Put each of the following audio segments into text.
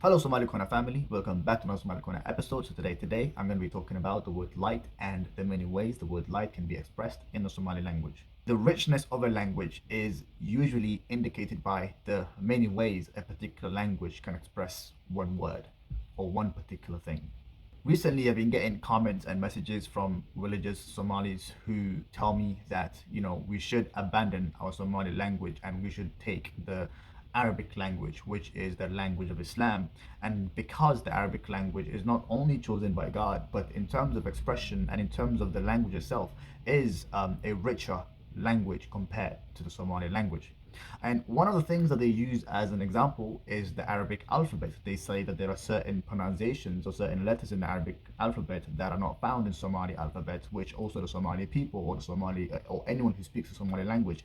Hello Somali Corner family, welcome back to another Somali Corner episode. So today I'm going to be talking about the word light and the many ways the word light can be expressed in the Somali language. The richness of a language is usually indicated by the many ways a particular language can express one word or one particular thing. Recently, I've been getting comments and messages from religious Somalis who tell me that, we should abandon our Somali language and we should take the Arabic language, which is the language of Islam. And because the Arabic language is not only chosen by God, but in terms of expression and in terms of the language itself, is a richer language compared to the Somali language. And one of the things that they use as an example is the Arabic alphabet. They say that there are certain pronunciations or certain letters in the Arabic alphabet that are not found in Somali alphabet, which also the Somali people or the Somali or anyone who speaks the Somali language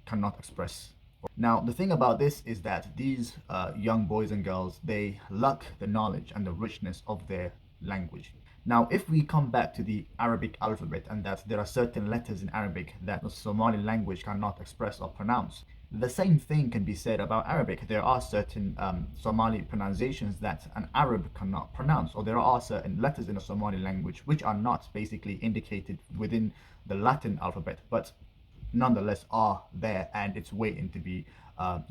cannot express. Now, the thing about this is that these young boys and girls, they lack the knowledge and the richness of their language. Now, if we come back to the Arabic alphabet and that there are certain letters in Arabic that the Somali language cannot express or pronounce, the same thing can be said about Arabic. There are certain Somali pronunciations that an Arab cannot pronounce, or there are certain letters in the Somali language which are not basically indicated within the Latin alphabet, but nonetheless are there and it's waiting to be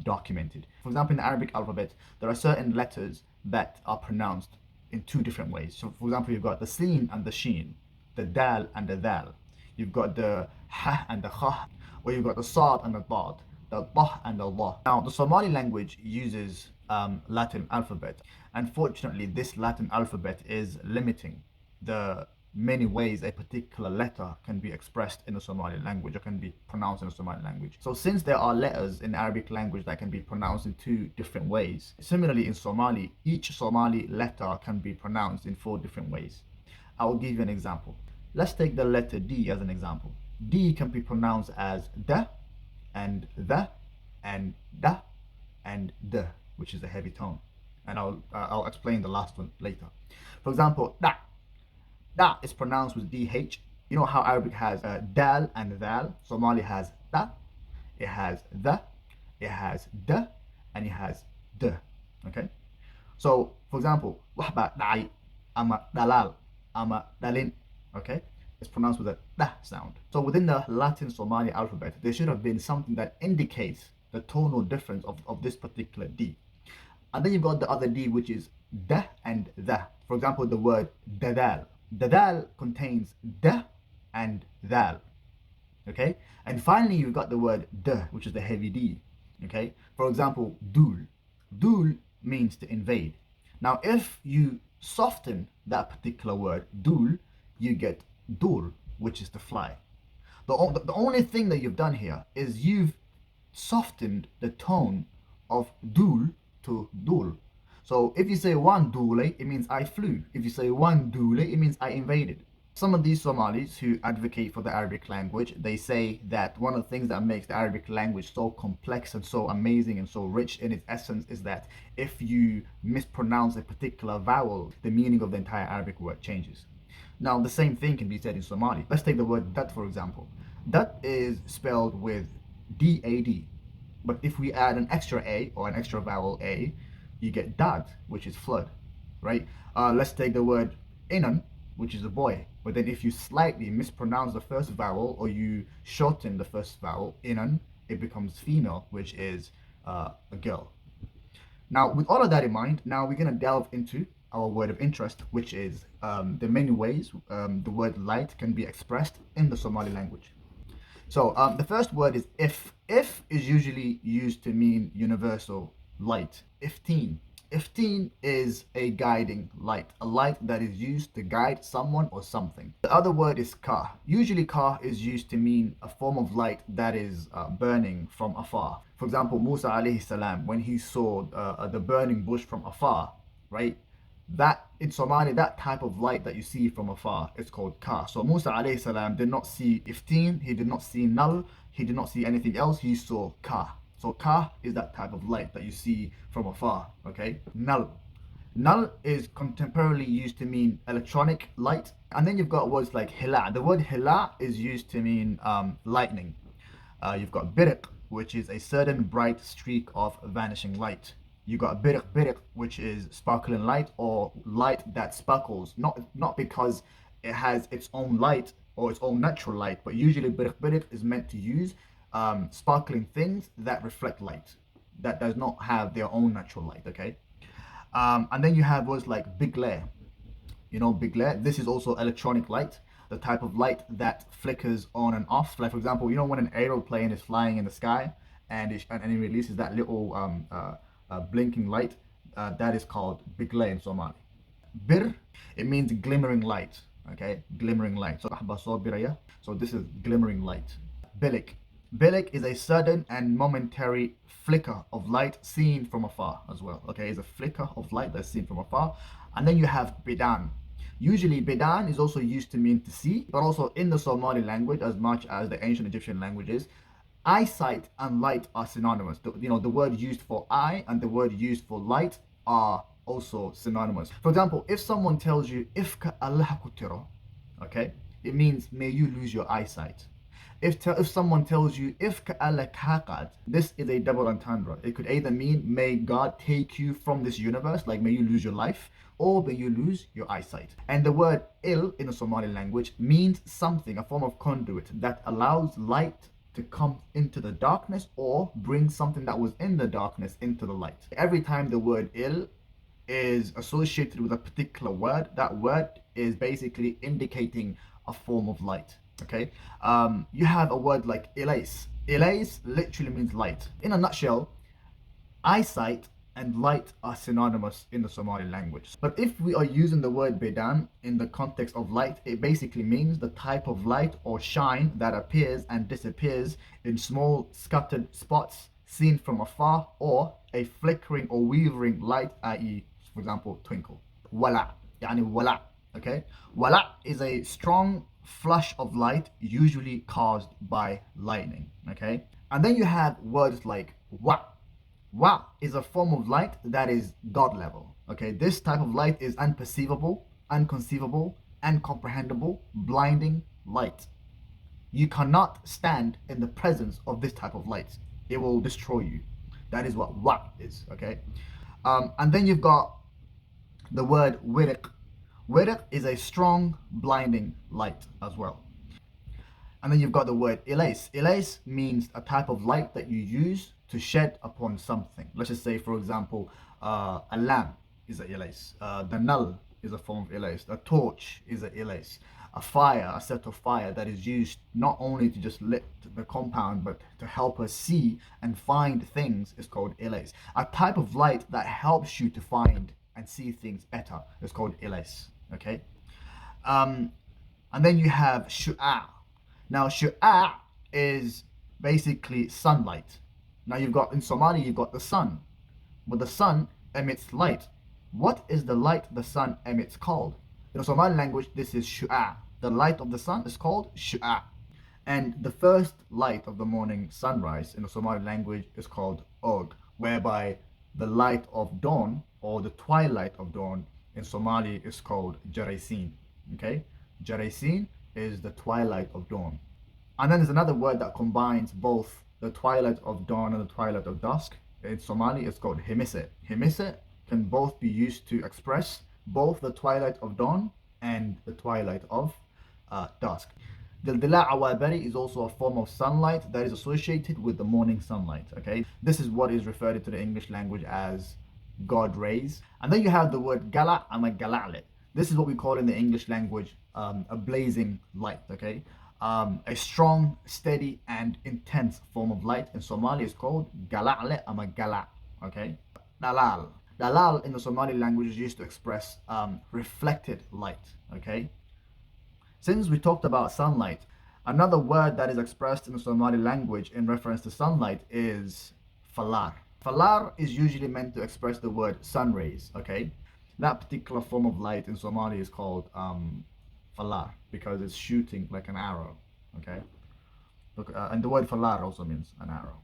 documented. For example, in the Arabic alphabet, there are certain letters that are pronounced in two different ways. So, for example, you've got the sin and the sheen, the dal and the dal. You've got the ha and the kha, or you've got the sad and the dad, the dah and the la. Now, the Somali language uses Latin alphabet. Unfortunately, this Latin alphabet is limiting the many ways a particular letter can be expressed in the Somali language or can be pronounced in the Somali language. So since there are letters in Arabic language that can be pronounced in two different ways, similarly in Somali, each Somali letter can be pronounced in four different ways. I will give you an example. Let's take the letter D as an example. D can be pronounced as da and the and da and the, which is a heavy tone. And I'll explain the last one later. For example, da. Da is pronounced with DH. You know how Arabic has dal and dal? Somali has da, it has the, it has the, and it has the. Okay? So, for example, wahba da'i, ama dalal, ama dalin. Okay? It's pronounced with a da sound. So within the Latin Somali alphabet, there should have been something that indicates the tonal difference of this particular D. And then you've got the other D, which is da and the. For example, the word dadal. Dadal contains da and dal. Okay? And finally, you've got the word de, which is the heavy D. Okay? For example, dul. Dul means to invade. Now, if you soften that particular word, dul, you get dul, which is to fly. The only thing that you've done here is you've softened the tone of dul to dul. So if you say one dule, it means I flew. If you say one dule, it means I invaded. Some of these Somalis who advocate for the Arabic language, they say that one of the things that makes the Arabic language so complex and so amazing and so rich in its essence is that if you mispronounce a particular vowel, the meaning of the entire Arabic word changes. Now, the same thing can be said in Somali. Let's take the word dat, for example. Dat is spelled with D-A-D. But if we add an extra A or an extra vowel A, you get dad, which is flood, right? Let's take the word inan, which is a boy. But then if you slightly mispronounce the first vowel or you shorten the first vowel, inan, it becomes female, which is a girl. Now, with all of that in mind, now we're going to delve into our word of interest, which is the many ways the word light can be expressed in the Somali language. So the first word is if. If is usually used to mean universal light. Ifteen. Ifteen is a guiding light, a light that is used to guide someone or something. The other word is ka. Usually ka is used to mean a form of light that is burning from afar. For example, Musa alayhi salam, when he saw the burning bush from afar, right? That in Somali, that type of light that you see from afar is called ka. So Musa alayhi salam did not see ifteen, he did not see null, he did not see anything else, he saw ka. So ka is that type of light that you see from afar, okay? Null. Null is contemporarily used to mean electronic light. And then you've got words like hila. The word hila is used to mean lightning. You've got birik, which is a sudden bright streak of vanishing light. You got birik, which is sparkling light or light that sparkles, not because it has its own light or its own natural light, but usually birik is meant to use sparkling things that reflect light, that does not have their own natural light, okay? And then you have words like big glare. You know, big glare. This is also electronic light, the type of light that flickers on and off. Like, for example, you know when an aeroplane is flying in the sky and it releases that little blinking light, that is called big glare in Somali. Bir, it means glimmering light. Okay, glimmering light. So this is glimmering light. Bilik. Bilik is a sudden and momentary flicker of light seen from afar as well. Okay, it's a flicker of light that's seen from afar. And then you have bidan. Usually bidan is also used to mean to see, but also in the Somali language, as much as the ancient Egyptian languages, eyesight and light are synonymous. The word used for eye and the word used for light are also synonymous. For example, if someone tells you ifka Allah kutiro, okay, it means may you lose your eyesight. If someone tells you ifka Allah kaqad, this is a double entendre. It could either mean may God take you from this universe, like may you lose your life, or may you lose your eyesight. And the word il in the Somali language means something, a form of conduit that allows light to come into the darkness or bring something that was in the darkness into the light. Every time the word il is associated with a particular word, that word is basically indicating a form of light. Okay, you have a word like elais. Elais literally means light. In a nutshell, eyesight and light are synonymous in the Somali language. But if we are using the word bedan in the context of light, it basically means the type of light or shine that appears and disappears in small scattered spots seen from afar, or a flickering or wavering light, i.e., for example, twinkle. Wala, yani wala, okay? Wala is a strong flash of light, usually caused by lightning, okay? And then you have words like wa. Wa is a form of light that is God level, okay? This type of light is unperceivable, unconceivable, incomprehensible, blinding light. You cannot stand in the presence of this type of light. It will destroy you. That is what wa is, okay? And then you've got the word wirik. Wirik is a strong, blinding light as well. And then you've got the word elais. Elais means a type of light that you use to shed upon something. Let's just say, for example, a lamp is a elais. The null is a form of elais. A torch is a elais. A fire, a set of fire that is used not only to just lit the compound, but to help us see and find things is called elais. A type of light that helps you to find and see things better is called elais. Okay, and then you have shu'a. Now shu'a is basically sunlight. Now you've got in Somali you've got the sun, but the sun emits light. What is the light the sun emits called? In the Somali language, this is shu'a. The light of the sun is called shu'a. And the first light of the morning sunrise in the Somali language is called og, whereby the light of dawn or the twilight of dawn in Somali is called jaraysin. Okay, jaraysin is the twilight of dawn. And then there's another word that combines both the twilight of dawn and the twilight of dusk. In Somali, it's called himise. Himise can both be used to express both the twilight of dawn and the twilight of dusk. Dildila awabari is also a form of sunlight that is associated with the morning sunlight. Okay, this is what is referred to the English language as God rays. And then you have the word gala and a gala'le. This is what we call in the English language a blazing light. Okay, a strong, steady, and intense form of light in Somali is called gala'le ama gala. Okay, dalal. Dalal in the Somali language is used to express reflected light. Okay, since we talked about sunlight, another word that is expressed in the Somali language in reference to sunlight is falar. Falar is usually meant to express the word sun rays, okay? That particular form of light in Somali is called falar because it's shooting like an arrow, okay? Look, and the word falar also means an arrow.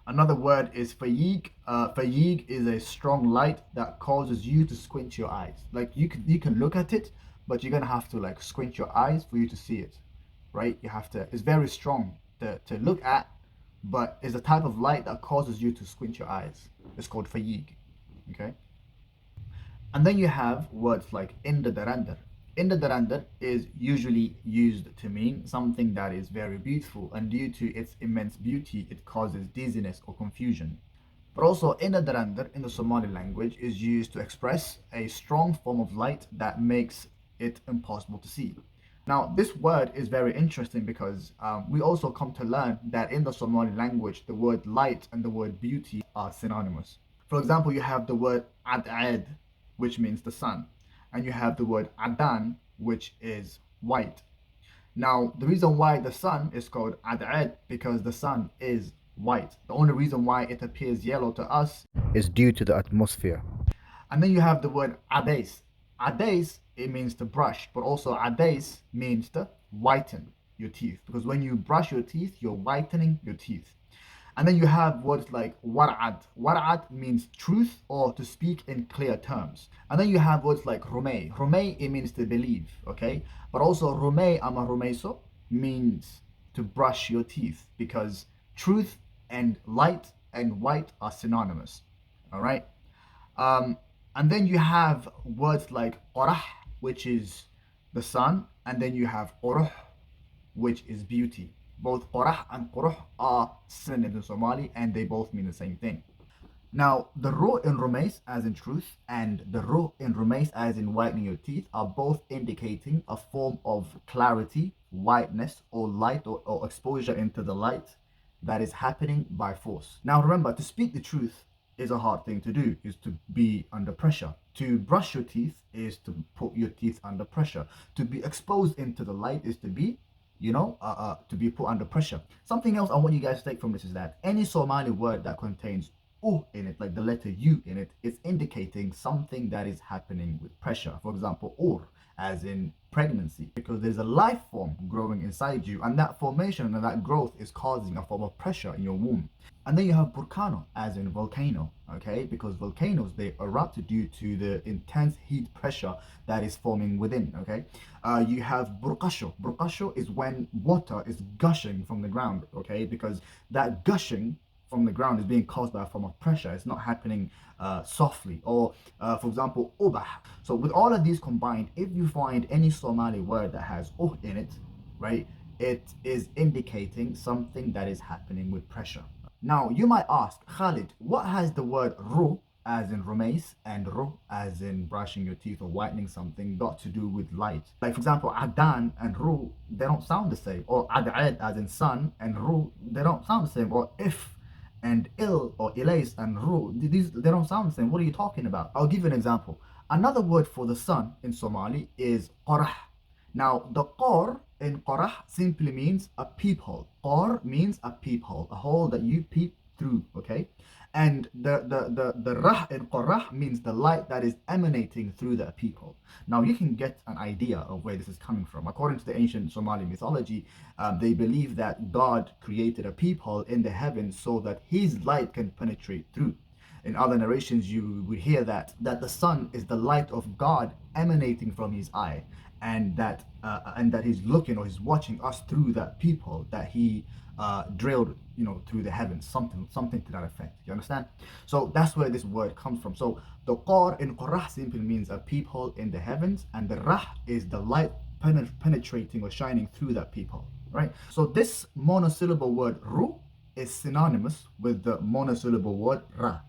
Another word is fayig. Fayig is a strong light that causes you to squint your eyes. Like you can look at it, but you're gonna have to like squint your eyes for you to see it, right? You have to. It's very strong to look at, but is a type of light that causes you to squint your eyes. It's called fayig. Okay. And then you have words like inda. Inda is usually used to mean something that is very beautiful, and due to its immense beauty, it causes dizziness or confusion. But also, inda in the Somali language is used to express a strong form of light that makes it impossible to see. Now, this word is very interesting because we also come to learn that in the Somali language, the word light and the word beauty are synonymous. For example, you have the word ad'ad, which means the sun, and you have the word adan, which is white. Now, the reason why the sun is called ad'ad because the sun is white. The only reason why it appears yellow to us is due to the atmosphere. And then you have the word adays. Adays, it means to brush, but also adays means to whiten your teeth. Because when you brush your teeth, you're whitening your teeth. And then you have words like war'ad. War'ad means truth or to speak in clear terms. And then you have words like rumay. Rumay, it means to believe, okay? But also rumay ama rumaiso means to brush your teeth because truth and light and white are synonymous, all right? Um, and then you have words like qorah, which is the sun, and then you have quruh, which is beauty. Both qorah and quruh are synonyms in Somali, and they both mean the same thing. Now, the ro in rumais, as in truth, and the ro in rumais, as in whitening your teeth, are both indicating a form of clarity, whiteness, or light, or exposure into the light that is happening by force. Now, remember, to speak the truth is a hard thing to do, is to be under pressure. To brush your teeth is to put your teeth under pressure. To be exposed into the light is to be to be put under pressure. Something else I want you guys to take from this is that any Somali word that contains U in it, like the letter U in it, is indicating something that is happening with pressure. For example, ur, as in pregnancy, because there's a life form growing inside you, and that formation and that growth is causing a form of pressure in your womb. And then you have burkano, as in volcano, okay? Because volcanoes, they erupt due to the intense heat pressure that is forming within, okay? You have burkasho. Burkasho is when water is gushing from the ground, okay? Because that gushing from the ground is being caused by a form of pressure. It's not happening softly. Or, for example, ubah. So with all of these combined, if you find any Somali word that has in it, right, it is indicating something that is happening with pressure. Now, you might ask, Khalid, what has the word ru, as in rumais, and ru, as in brushing your teeth or whitening something, got to do with light? Like, for example, adan and ru, they don't sound the same. Or ad'ad, as in sun, and ru, they don't sound the same. Or if and il, or ilais and ru, they don't sound the same. What are you talking about? I'll give you an example. Another word for the sun in Somali is qorah. Now, the qor in qorah simply means a peephole. Qor means a peephole, a hole that you peep through, okay? And the rah in qorah means the light that is emanating through that peephole. Now, you can get an idea of where this is coming from. According to the ancient Somali mythology, they believe that God created a peephole in the heavens so that his light can penetrate through. In other narrations, you would hear that the sun is the light of God emanating from his eye, and that he's looking or he's watching us through that peephole that he drilled, through the heavens, something to that effect. You understand? So that's where this word comes from. So the qor in qorah simply means a peephole in the heavens, and the rah is the light penetrating or shining through that peephole. Right? So this monosyllable word ru is synonymous with the monosyllable word ra,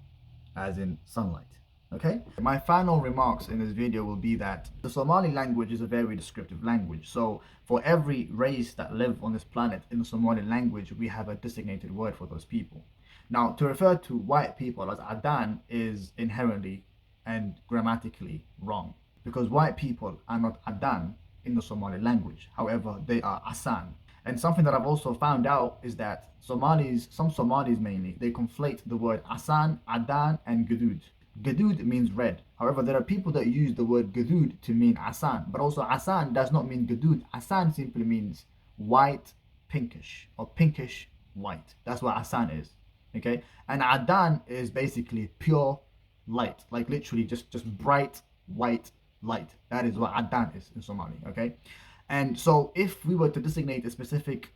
as in sunlight. Okay? My final remarks in this video will be that the Somali language is a very descriptive language. So for every race that live on this planet in the Somali language, we have a designated word for those people. Now, to refer to white people as Adan is inherently and grammatically wrong, because white people are not Adan in the Somali language. However, they are Asan. And something that I've also found out is that some Somalis mainly, they conflate the word Asan, Adan, and Gadud. Gadud means red. However, there are people that use the word Gadud to mean Asan, but also Asan does not mean Gadud. Asan simply means white, pinkish, or pinkish white. That's what Asan is. Okay? And Adan is basically pure light, like literally just bright white light. That is what Adan is in Somali. Okay? And so if we were to designate a specific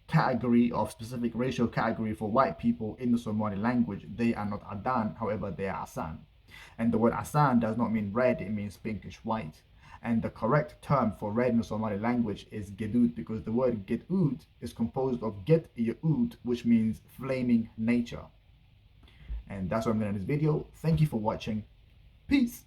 category of specific racial category for white people in the Somali language. They are not Adan, however, they are Asan. And the word Asan does not mean red, it means pinkish white. And the correct term for red in the Somali language is Gedud, because the word Gedud is composed of Get Yaud, which means flaming nature. And that's what I'm going to do in this video. Thank you for watching. Peace.